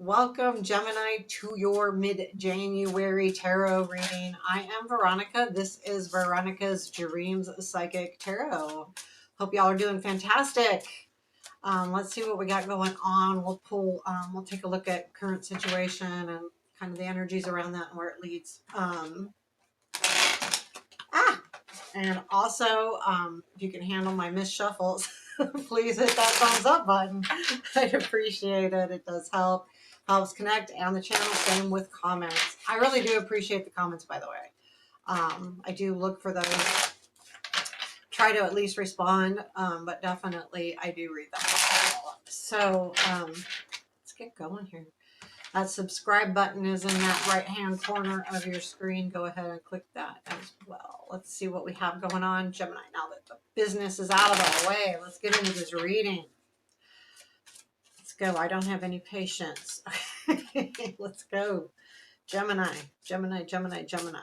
Welcome, Gemini, to your mid-January tarot reading. I am Veronica. This is Veronica's Dreams Psychic Tarot. Hope y'all are doing fantastic. Let's see what we got going on. We'll take a look at current situation and kind of the energies around that and where it leads. And also, if you can handle my misshuffles, please hit that thumbs up button. I'd appreciate it. It does help. Helps connect and the channel. Same with comments. I really do appreciate the comments, by the way. I do look for those. Try to at least respond, but definitely I do read them. So let's get going here. That subscribe button is in that right-hand corner of your screen. Go ahead and click that as well. Let's see what we have going on, Gemini. Now that the business is out of our way, let's get into this reading. Let's go. I don't have any patience. Let's go. Gemini, Gemini, Gemini, Gemini.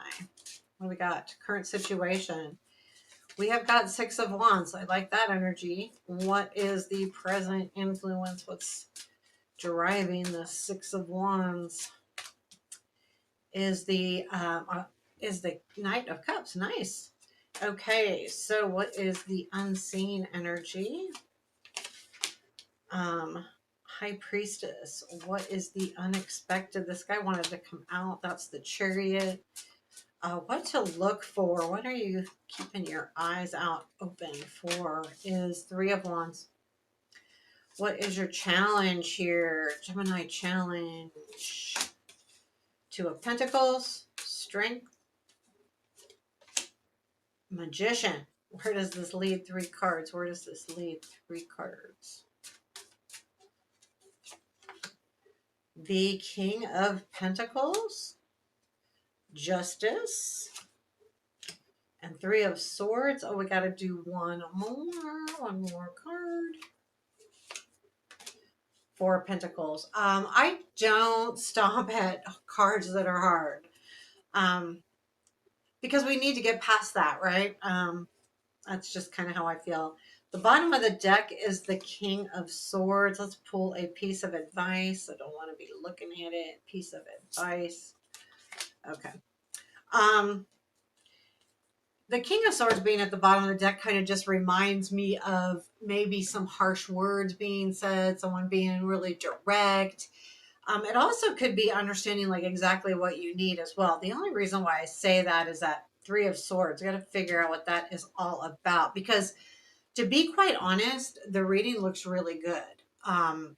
What do we got? Current situation. We have got Six of Wands. I like that energy. What is the present influence? What's driving the Six of Wands? Is the Knight of Cups. Nice. Okay, so what is the unseen energy? High Priestess. What is the unexpected? This guy wanted to come out. That's the Chariot. What to look for? What are you keeping your eyes out open for? Is Three of Wands. What is your challenge here? Gemini challenge. Two of Pentacles. Strength. Magician. Where does this lead? Three cards. Where does this lead? Three cards. The King of Pentacles. Justice. And Three of Swords. Oh, we got to do one more card. Four of Pentacles. I don't stop at cards that are hard. Because we need to get past that, right? That's just kind of how I feel. The bottom of the deck is the King of Swords. Let's pull a piece of advice. I don't want to be looking at it. Piece of advice. Okay. The King of Swords being at the bottom of the deck kind of just reminds me of maybe some harsh words being said, someone being really direct. It also could be understanding like exactly what you need as well. The only reason why I say that is that Three of Swords. I got to figure out what that is all about, because to be quite honest, the reading looks really good.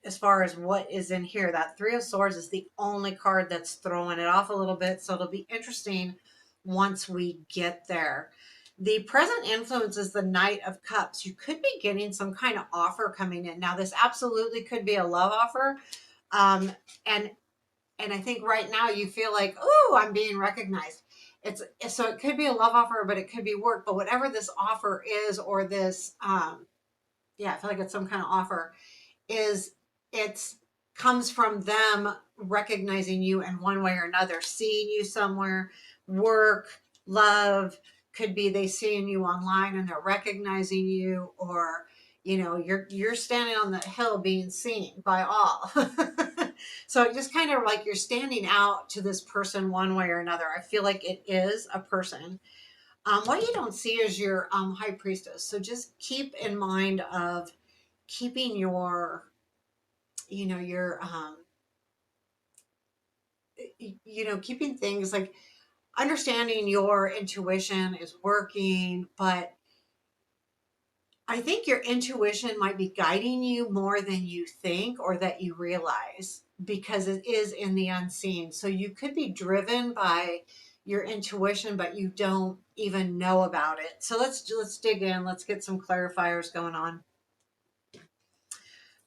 As far as what is in here, that Three of Swords is the only card that's throwing it off a little bit. So it'll be interesting once we get there. The present influence is the Knight of Cups. You could be getting some kind of offer coming in. Now, this absolutely could be a love offer. And I think right now you feel like, oh, I'm being recognized. So it could be a love offer, but it could be work. But whatever this offer is, or this, I feel like it's some kind of offer, it comes from them recognizing you in one way or another, seeing you somewhere, work, love. Could be they seeing you online and they're recognizing you, or you're standing on the hill being seen by all. So it just kind of like you're standing out to this person one way or another. I feel like it is a person. What you don't see is your High Priestess. So just keep in mind of keeping your keeping things like understanding your intuition is working, but I think your intuition might be guiding you more than you think or that you realize, because it is in the unseen. So you could be driven by your intuition, but you don't even know about it. So let's dig in. Let's get some clarifiers going on.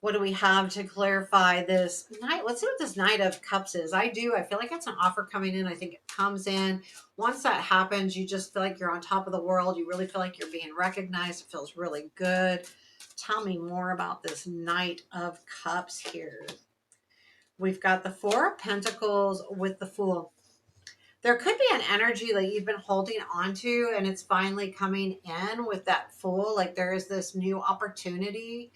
What do we have to clarify this night? Let's see what this Knight of Cups is. I feel like it's an offer coming in. I think it comes in. Once that happens, you just feel like you're on top of the world. You really feel like you're being recognized. It feels really good. Tell me more about this Knight of Cups here. We've got the Four of Pentacles with the Fool. There could be an energy that you've been holding on to, and it's finally coming in with that Fool. Like there is this new opportunity.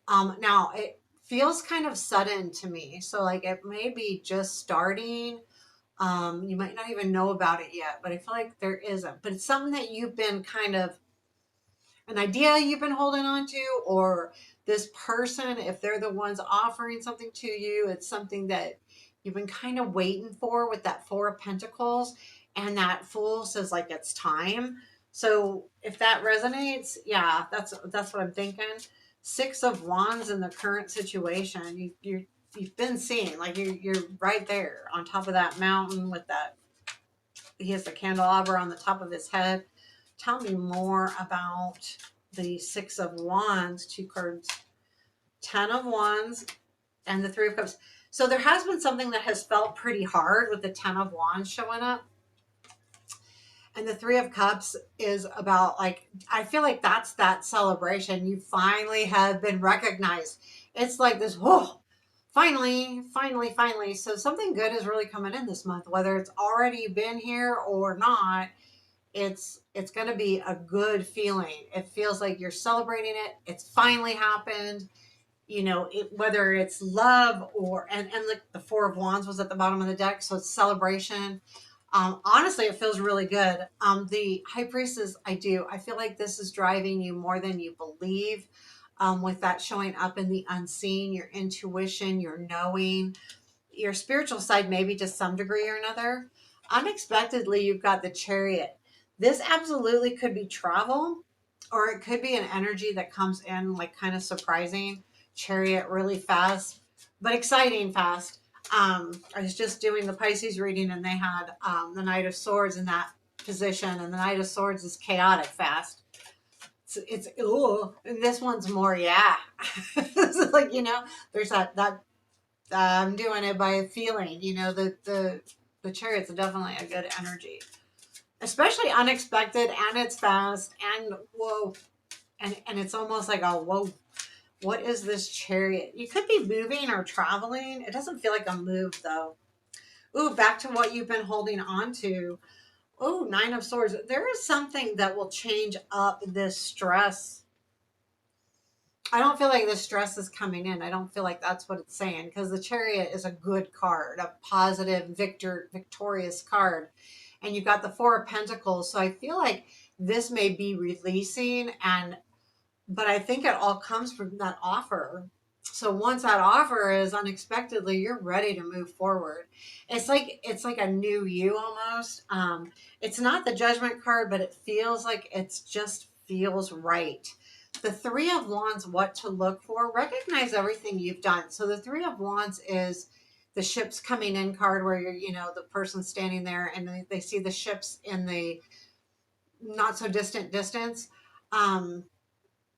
Now, it feels kind of sudden to me. So like it may be just starting. You might not even know about it yet, but I feel like there isn't. But it's something that you've been kind of an idea you've been holding on to, or this person, if they're the ones offering something to you, it's something that you've been kind of waiting for with that Four of Pentacles, and that Fool says like it's time. So if that resonates, yeah, that's what I'm thinking. Six of Wands in the current situation, you've been seeing like you're right there on top of that mountain with that. He has the candelabra on the top of his head. Tell me more about the Six of Wands, two cards, Ten of Wands, and the Three of Cups. So there has been something that has felt pretty hard with the Ten of Wands showing up. And the Three of Cups is about like, I feel like that's that celebration. You finally have been recognized. It's like this, whoa, finally, finally, finally. So something good is really coming in this month, whether it's already been here or not. It's going to be a good feeling. It feels like you're celebrating it. It's finally happened. You know, whether it's love or and like the Four of Wands was at the bottom of the deck, so it's celebration. Honestly, it feels really good. The High Priestess, I feel like this is driving you more than you believe. With that showing up in the unseen, your intuition, your knowing, your spiritual side, maybe to some degree or another. Unexpectedly, you've got the Chariot. This absolutely could be travel, or it could be an energy that comes in like kind of surprising. Chariot really fast, but exciting fast. I was just doing the Pisces reading, and they had the Knight of Swords in that position, and the Knight of Swords is chaotic fast. It's ooh, and this one's more yeah. It's like, you know, there's that I'm doing it by feeling. You know, the Chariot's definitely a good energy, especially unexpected, and it's fast, and whoa, and it's almost like a whoa. What is this Chariot? You could be moving or traveling. It doesn't feel like a move though. Ooh, back to what you've been holding on to. Oh, Nine of Swords. There is something that will change up this stress. I don't feel like the stress is coming in. I don't feel like that's what it's saying, because the Chariot is a good card, a positive, victorious card. And you've got the Four of Pentacles. So I feel like this may be releasing, but I think it all comes from that offer. So once that offer is unexpectedly, you're ready to move forward. It's like a new you almost. It's not the Judgment card, but it feels like it's just feels right. The Three of Wands, what to look for, recognize everything you've done. So the Three of Wands is the ships coming in card, where you're, you know, the person standing there and they see the ships in the not so distant distance. Um,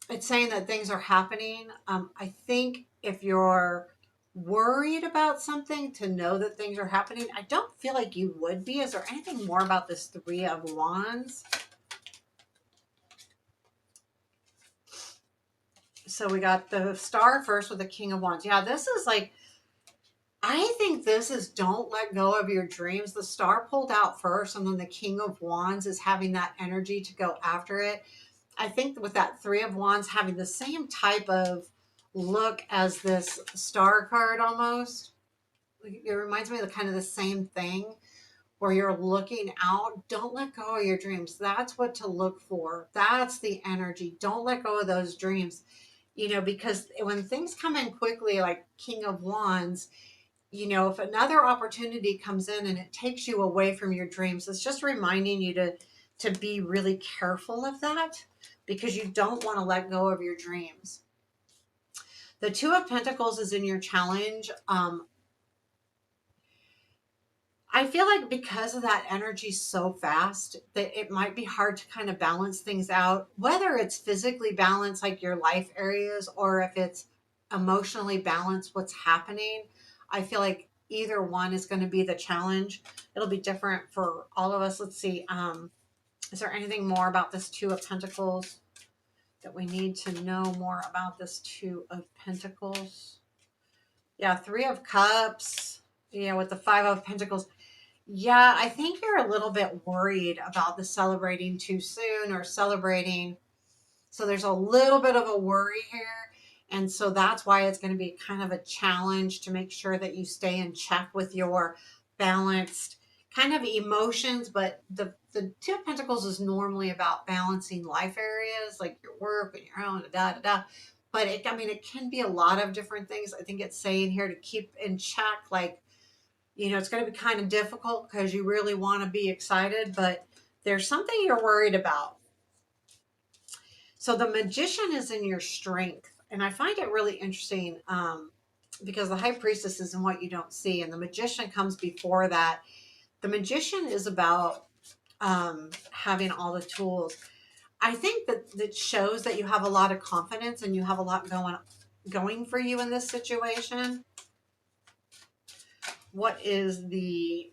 it's saying that things are happening. I think if you're worried about something, to know that things are happening, I don't feel like you would be. Is there anything more about this Three of Wands? So we got the Star first with the King of Wands. Yeah, this is like, I think this is don't let go of your dreams. The Star pulled out first, and then the King of Wands is having that energy to go after it. I think with that Three of Wands having the same type of look as this Star card almost. It reminds me of kind of the same thing, where you're looking out. Don't let go of your dreams. That's what to look for. That's the energy. Don't let go of those dreams. You know, because when things come in quickly, like King of Wands, you know, if another opportunity comes in and it takes you away from your dreams, it's just reminding you to be really careful of that, because you don't want to let go of your dreams. The Two of Pentacles is in your challenge. I feel like because of that energy so fast, that it might be hard to kind of balance things out, whether it's physically balanced, like your life areas, or if it's emotionally balanced, what's happening. I feel like either one is going to be the challenge. It'll be different for all of us. Let's see. Is there anything more about this Two of Pentacles that we need to know more about this Two of Pentacles? Yeah, Three of Cups. Yeah, with the Five of Pentacles. Yeah, I think you're a little bit worried about the celebrating too soon, or celebrating. So there's a little bit of a worry here. And so that's why it's going to be kind of a challenge to make sure that you stay in check with your balanced kind of emotions. But the Two of Pentacles is normally about balancing life areas like your work and your own, da da da. But I mean, it can be a lot of different things. I think it's saying here to keep in check, like, it's going to be kind of difficult because you really want to be excited, but there's something you're worried about. So the Magician is in your strength. And I find it really interesting because the High Priestess is in what you don't see. And the Magician comes before that. The Magician is about having all the tools. I think that shows that you have a lot of confidence and you have a lot going for you in this situation. What is the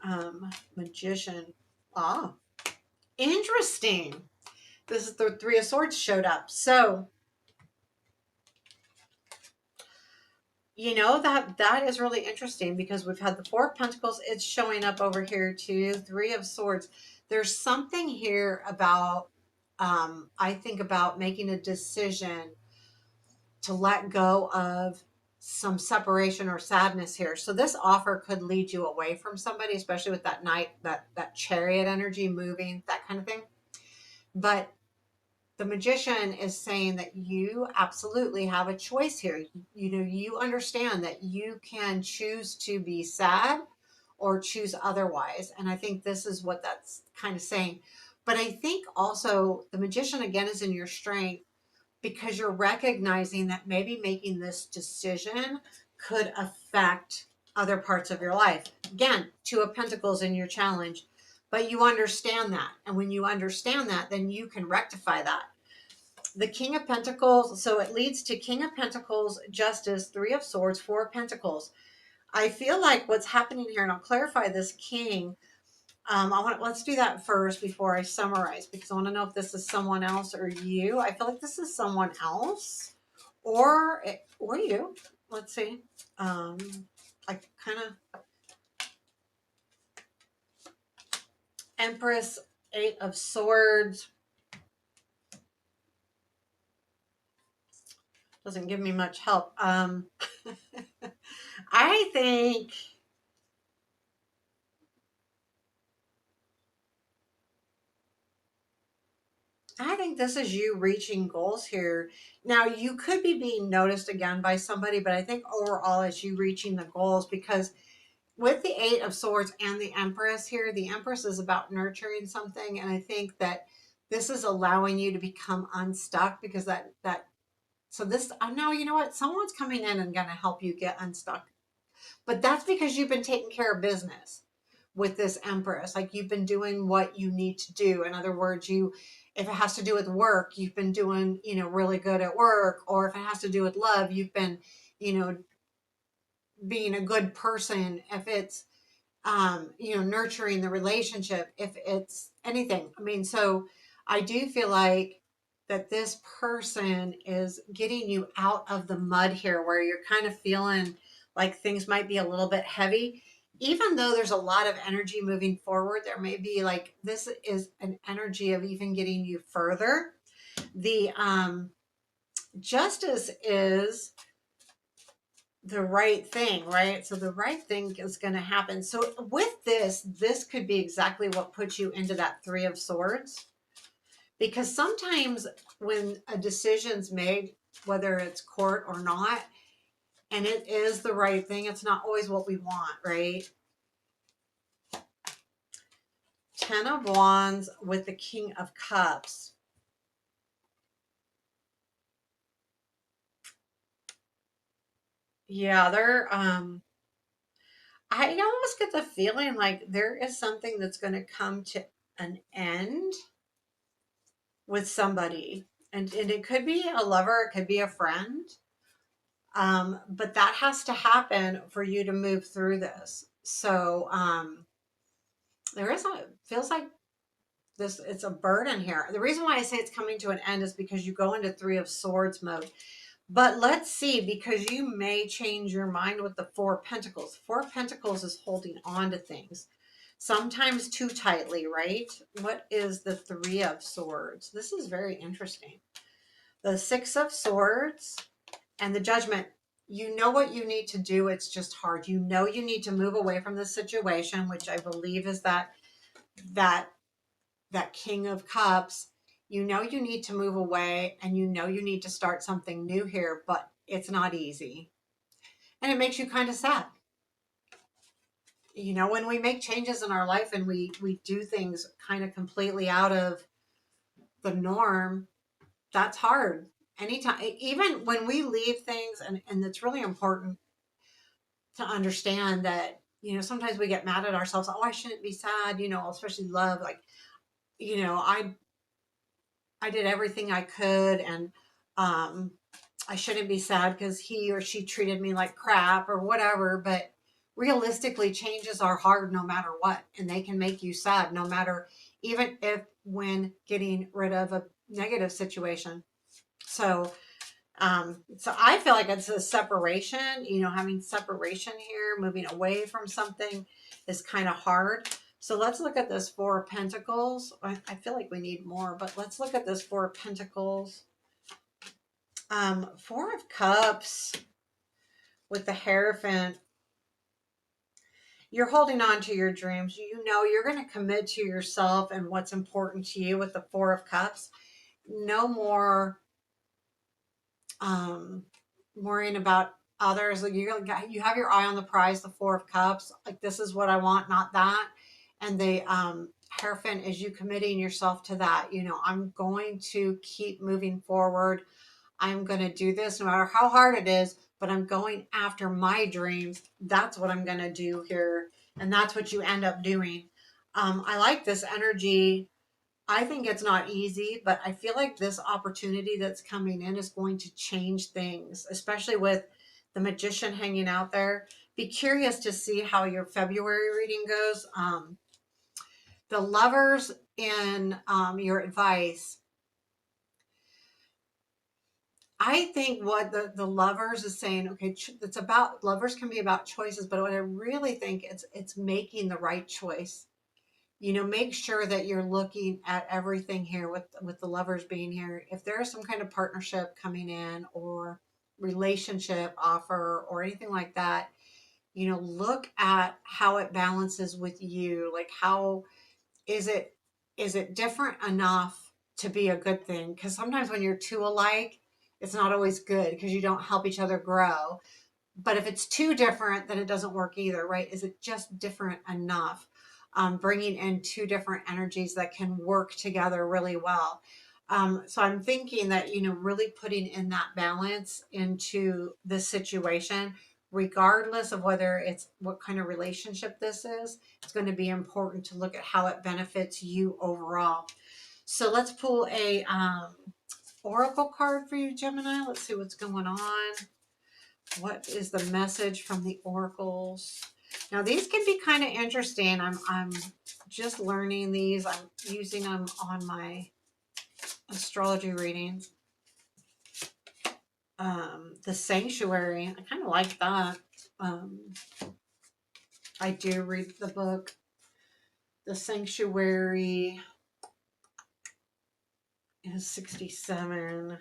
Magician? Ah, interesting. This is the Three of Swords showed up. So, that is really interesting because we've had the Four of Pentacles. It's showing up over here too. Three of Swords. There's something here about, I think about making a decision to let go of some separation or sadness here. So this offer could lead you away from somebody, especially with that Knight, that Chariot energy moving, that kind of thing. But the Magician is saying that you absolutely have a choice here. You understand that you can choose to be sad or choose otherwise. And I think this is what that's kind of saying. But I think also the Magician again is in your strength because you're recognizing that maybe making this decision could affect other parts of your life. Again, Two of Pentacles in your challenge, but you understand that. And when you understand that, then you can rectify that. The King of Pentacles, so it leads to King of Pentacles, Justice, Three of Swords, Four of Pentacles. I feel like what's happening here, and I'll clarify this King. Let's do that first before I summarize, because I want to know if this is someone else or you. I feel like this is someone else or you. Let's see. I kind of Empress, Eight of Swords. Doesn't give me much help. I think this is you reaching goals here. Now, you could be being noticed again by somebody, but I think overall it's you reaching the goals because with the Eight of Swords and the Empress here, the Empress is about nurturing something. And I think that this is allowing you to become unstuck because so this, I know, you know what? Someone's coming in and going to help you get unstuck. But that's because you've been taking care of business with this Empress. Like you've been doing what you need to do. In other words, if it has to do with work, you've been doing, really good at work. Or if it has to do with love, you've been, being a good person. If it's, nurturing the relationship, if it's anything. I mean, so I do feel like that this person is getting you out of the mud here where you're kind of feeling like things might be a little bit heavy. Even though there's a lot of energy moving forward, there may be like this is an energy of even getting you further. The Justice is the right thing, right? So the right thing is going to happen. So with this could be exactly what puts you into that Three of Swords. Because sometimes when a decision's made, whether it's court or not, and it is the right thing, it's not always what we want, right? Ten of Wands with the King of Cups. Yeah, I almost get the feeling like there is something that's going to come to an end with somebody. And it could be a lover, it could be a friend. But that has to happen for you to move through this. So feels like it's a burden here. The reason why I say it's coming to an end is because you go into Three of Swords mode. But let's see, because you may change your mind with the Four of Pentacles. Four of Pentacles is holding on to things, sometimes too tightly, right? What is the Three of Swords? This is very interesting. The Six of Swords, And the Judgment, you know what you need to do. It's just hard. You know you need to move away from the situation, which I believe is that that King of Cups. You know you need to move away, and you know you need to start something new here, but it's not easy. And it makes you kind of sad. You know, when we make changes in our life and we do things kind of completely out of the norm, that's hard. Anytime, even when we leave things, and it's really important to understand that, you know, sometimes we get mad at ourselves. Oh, I shouldn't be sad, you know, especially love. Like, you know, I did everything I could, and um, I shouldn't be sad because he or she treated me like crap or whatever. But realistically, changes are hard no matter what, and they can make you sad no matter, even if when getting rid of a negative situation. So, so I feel like it's a separation, you know, having separation here, moving away from something is kind of hard. So let's look at this Four of Pentacles. I feel like we need more, but let's look at this Four of Pentacles. Four of Cups with the Hierophant. You're holding on to your dreams. You know you're going to commit to yourself and what's important to you with the Four of Cups. No more worrying about others. Like you have your eye on the prize, the Four of Cups. Like, this is what I want, not that. And the Hierophant is you committing yourself to that. You know, I'm going to keep moving forward. I'm going to do this no matter how hard it is, but I'm going after my dreams. That's what I'm going to do here. And that's what you end up doing. I like this energy. I think it's not easy, but I feel like this opportunity that's coming in is going to change things, especially with the Magician hanging out there. Be curious to see how your February reading goes. The Lovers in your advice. I think what the Lovers is saying, okay, it's about, lovers can be about choices, but what I really think it's making the right choice. You know, make sure that you're looking at everything here with the Lovers being here. If there is some kind of partnership coming in or relationship offer or anything like that, you know, look at how it balances with you. Like, how is it different enough to be a good thing? Because sometimes when you're too alike, it's not always good because you don't help each other grow. But if it's too different, then it doesn't work either, right? Is it just different enough? Bringing in two different energies that can work together really well. So I'm thinking that, you know, really putting in that balance into this situation, regardless of whether it's what kind of relationship this is, it's going to be important to look at how it benefits you overall. So let's pull a oracle card for you, Gemini. Let's see what's going on. What is the message from the oracles? Now these can be kind of interesting. I'm just learning these. I'm using them on my astrology readings. The Sanctuary, I kind of like that. I do read the book. The Sanctuary is 67.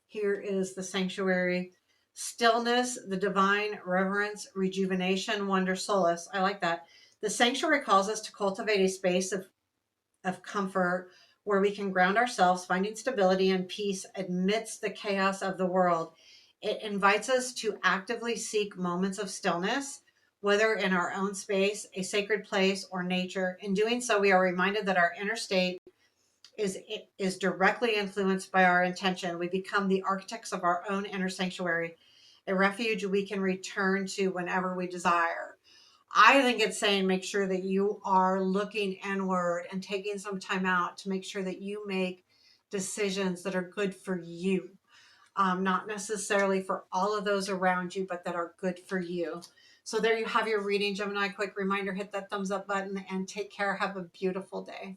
Here is the Sanctuary. Stillness, the divine, reverence, rejuvenation, wonder, solace. I like that. The Sanctuary calls us to cultivate a space of comfort where we can ground ourselves, finding stability and peace amidst the chaos of the world. It invites us to actively seek moments of stillness, whether in our own space, a sacred place, or nature. In doing so, we are reminded that our inner state is directly influenced by our intention. We become the architects of our own inner sanctuary, a refuge we can return to whenever we desire. I think it's saying make sure that you are looking inward and taking some time out to make sure that you make decisions that are good for you. Not necessarily for all of those around you, but that are good for you. So there you have your reading, Gemini. Quick reminder, hit that thumbs up button and take care. Have a beautiful day.